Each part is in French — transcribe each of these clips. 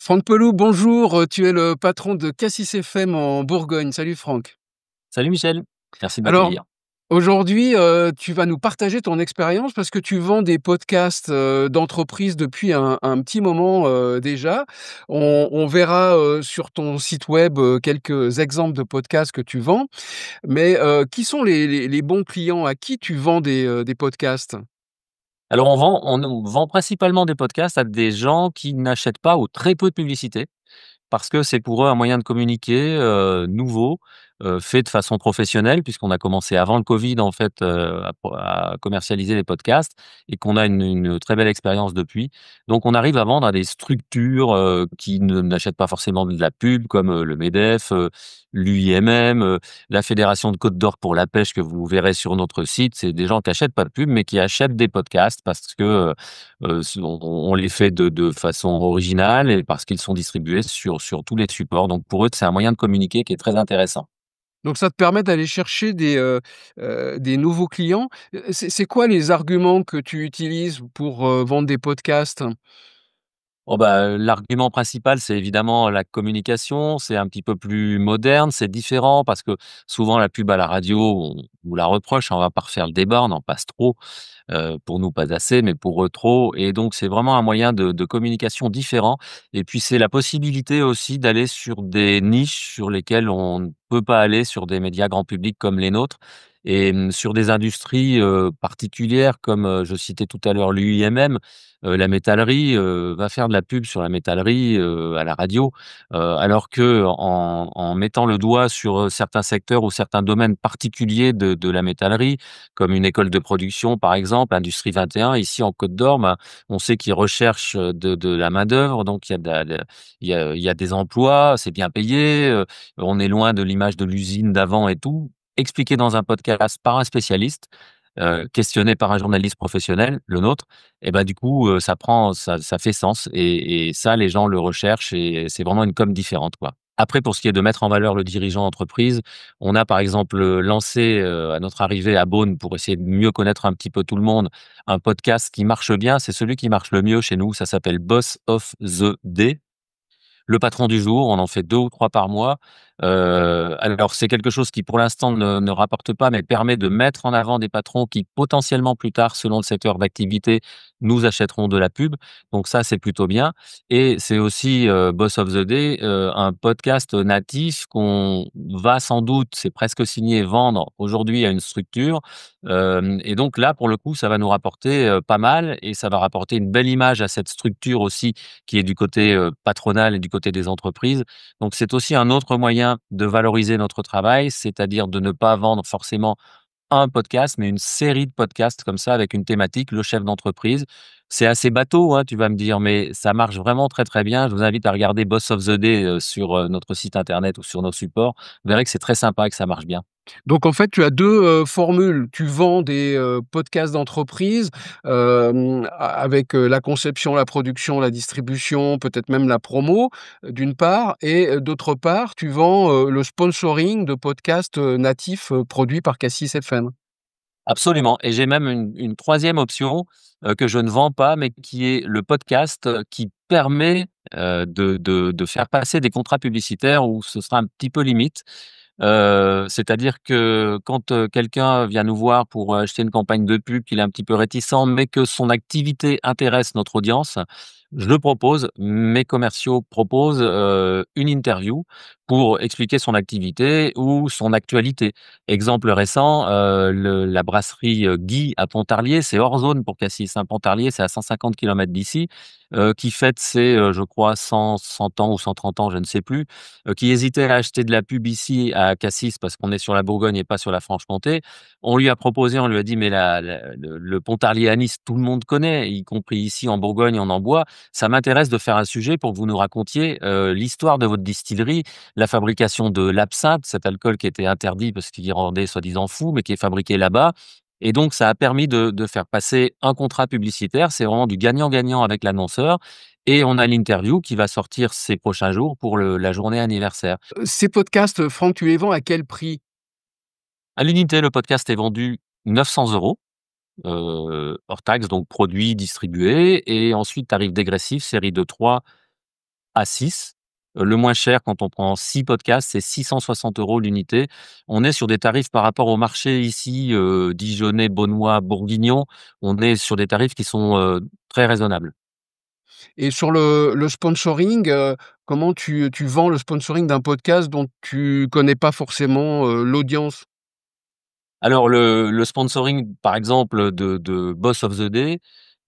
Franck Pelou, bonjour, tu es le patron de Cassis FM en Bourgogne. Salut Franck. Salut Michel, merci de Alors, m'accueillir. aujourd'hui, tu vas nous partager ton expérience parce que tu vends des podcasts, d'entreprise depuis un petit moment, déjà. On verra, sur ton site web, quelques exemples de podcasts que tu vends. Mais, qui sont les bons clients? À qui tu vends des podcasts? Alors on vend principalement des podcasts à des gens qui n'achètent pas ou très peu de publicité. Parce que c'est pour eux un moyen de communiquer, nouveau, fait de façon professionnelle puisqu'on a commencé avant le covid en fait, à commercialiser les podcasts et qu'on a une très belle expérience depuis. Donc on arrive à vendre à des structures, qui ne n'achètent pas forcément de la pub comme, le MEDEF, l'UIMM, la Fédération de Côte d'Or pour la pêche que vous verrez sur notre site. C'est des gens qui achètent pas de pub mais qui achètent des podcasts parce que, on les fait de façon originale et parce qu'ils sont distribués sur tous les supports. Donc pour eux, c'est un moyen de communiquer qui est très intéressant. Donc ça te permet d'aller chercher des nouveaux clients. C'est quoi les arguments que tu utilises pour, vendre des podcasts? Oh bah, l'argument principal, c'est évidemment la communication. C'est un petit peu plus moderne, c'est différent parce que souvent la pub à la radio, on nous la reproche, on va pas refaire le débat, on en passe trop. Pour nous pas assez, mais pour eux trop et donc c'est vraiment un moyen de communication différent et puis c'est la possibilité aussi d'aller sur des niches sur lesquelles on ne peut pas aller sur des médias grand public comme les nôtres et sur des industries, particulières comme, je citais tout à l'heure l'UIMM, la métallerie, va faire de la pub sur la métallerie, à la radio, alors qu'en mettant le doigt sur, certains secteurs ou certains domaines particuliers de la métallerie, comme une école de production, par exemple, Industrie 21, ici en Côte d'Or, ben, on sait qu'ils recherchent, de la main-d'œuvre, donc il y a de la il y a des emplois, c'est bien payé, on est loin de l'image de l'usine d'avant et tout. Expliqué dans un podcast par un spécialiste, questionné par un journaliste professionnel, le nôtre et ben, du coup, ça fait sens et ça, les gens le recherchent et c'est vraiment une com différente, quoi. Après, pour ce qui est de mettre en valeur le dirigeant d'entreprise, on a par exemple, lancé, à notre arrivée à Beaune pour essayer de mieux connaître un petit peu tout le monde, un podcast qui marche bien. C'est celui qui marche le mieux chez nous, ça s'appelle Boss of the Day. Le patron du jour, on en fait 2 ou 3 par mois. Alors c'est quelque chose qui pour l'instant ne rapporte pas, mais permet de mettre en avant des patrons qui potentiellement plus tard, selon le secteur d'activité, nous achèteront de la pub. Donc ça, c'est plutôt bien et c'est aussi, Boss of the Day, un podcast natif qu'on va sans doute, c'est presque signé, vendre aujourd'hui à une structure. Hem Et donc là, pour le coup, ça va nous rapporter, pas mal et ça va rapporter une belle image à cette structure aussi qui est du côté, patronal et du côté des entreprises. Donc c'est aussi un autre moyen de valoriser notre travail, c'est-à-dire de ne pas vendre forcément un podcast, mais une série de podcasts comme ça avec une thématique, le chef d'entreprise. C'est assez bateau, hein, tu vas me dire, mais ça marche vraiment très, très bien. Je vous invite à regarder Boss of the Day, sur, notre site internet ou sur nos supports. Vous verrez que c'est très sympa et que ça marche bien. Donc en fait, tu as 2 formules. Tu vends des, podcasts d'entreprise, avec, la conception, la production, la distribution, peut-être même la promo, d'une part et d'autre part, tu vends, le sponsoring de podcasts, natifs, produits par Cassis FM. Absolument et j'ai même une 3e option, que je ne vends pas, mais qui est le podcast, qui permet, de faire passer des contrats publicitaires où ce sera un petit peu limite. C'est-à-dire que quand, quelqu'un vient nous voir pour acheter une campagne de pub, qu'il est un petit peu réticent, mais que son activité intéresse notre audience, je propose, mes commerciaux proposent, une interview pour expliquer son activité ou son actualité. Exemple récent, le la brasserie, Guy à Pontarlier, c'est hors zone pour Cassis, hein. Pontarlier, c'est à 150 kilomètres d'ici, qui fête ses, je crois 100 ans ou 130 ans, je ne sais plus, qui hésitait à acheter de la pub ici à Cassis parce qu'on est sur la Bourgogne et pas sur la Franche-Comté. On lui a proposé, on lui a dit: «Mais le Pontarlier à Nice, tout le monde connaît, y compris ici en Bourgogne, on en boit. Ça m'intéresse de faire un sujet pour que vous nous racontiez, l'histoire de votre distillerie, la fabrication de l'absinthe, cet alcool qui était interdit parce qu'il rendait soi-disant fou, mais qui est fabriqué là-bas et donc ça a permis de faire passer un contrat publicitaire. C'est vraiment du gagnant-gagnant avec l'annonceur et on a l'interview qui va sortir ces prochains jours pour la journée anniversaire. Ces podcasts, Franck, tu les vends à quel prix? À l'unité, le podcast est vendu 900 €, hors taxe, donc produit distribué et ensuite tarif dégressif, série de 3. à 6. Le moins cher quand on prend 6 podcasts, c'est 660 € l'unité. On est sur des tarifs par rapport au marché ici, dijonnais, beaunois, bourguignon, on est sur des tarifs qui sont, très raisonnables. Et sur le sponsoring, comment tu vends le sponsoring d'un podcast dont tu connais pas forcément, l'audience? Alors le sponsoring, par exemple, de Boss of the Day,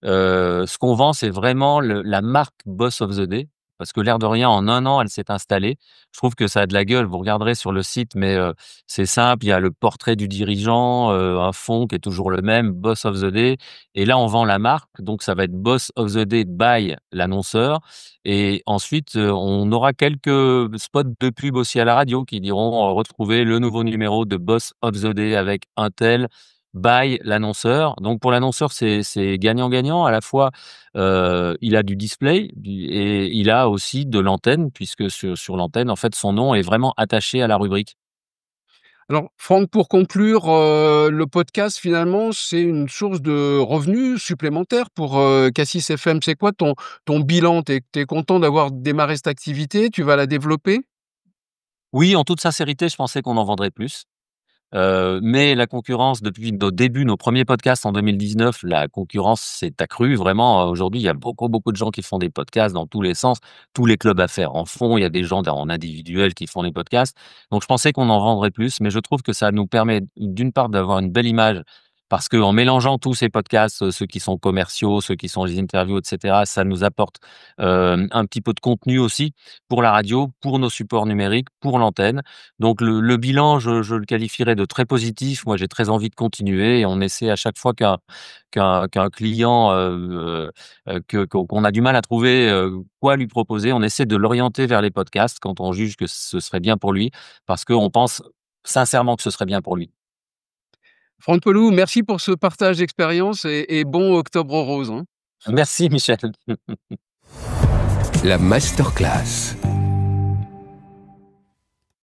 ce qu'on vend, c'est vraiment la marque Boss of the Day, parce que l'air de rien, en 1 an, elle s'est installée. Je trouve que ça a de la gueule. Vous regarderez sur le site, mais c'est simple, il y a le portrait du dirigeant, un fond qui est toujours le même, Boss of the Day, et là, on vend la marque, donc ça va être Boss of the Day by l'annonceur, et ensuite, on aura quelques spots de pub aussi à la radio qui diront, «Retrouvez le nouveau numéro de Boss of the Day avec un tel by l'annonceur». Donc pour l'annonceur, c'est gagnant-gagnant. À la fois, il a du display et il a aussi de l'antenne puisque sur l'antenne, en fait, son nom est vraiment attaché à la rubrique. Alors Franck, pour conclure, le podcast finalement, c'est une source de revenus supplémentaires pour, Cassis FM. C'est quoi ton bilan? Tu es content d'avoir démarré cette activité? Tu vas la développer? Oui, en toute sincérité, je pensais qu'on en vendrait plus. Mais la concurrence depuis nos débuts, nos premiers podcasts en 2019, la concurrence s'est accrue vraiment. Aujourd'hui, il y a beaucoup, beaucoup de gens qui font des podcasts dans tous les sens. Tous les clubs à faire en font. Il y a des gens en individuel qui font des podcasts. Donc je pensais qu'on en vendrait plus, mais je trouve que ça nous permet d'une part d'avoir une belle image parce qu'en mélangeant tous ces podcasts, ceux qui sont commerciaux, ceux qui sont des interviews et cetera, ça nous apporte, un petit peu de contenu aussi pour la radio, pour nos supports numériques, pour l'antenne. Donc le bilan, je le qualifierais de très positif. Moi, j'ai très envie de continuer et on essaie à chaque fois qu'un client, qu'on a du mal à trouver, quoi lui proposer, on essaie de l'orienter vers les podcasts quand on juge que ce serait bien pour lui, parce qu'on pense sincèrement que ce serait bien pour lui. Franck Peloux, merci pour ce partage d'expérience et bon octobre rose, hein. Merci Michel. La masterclass.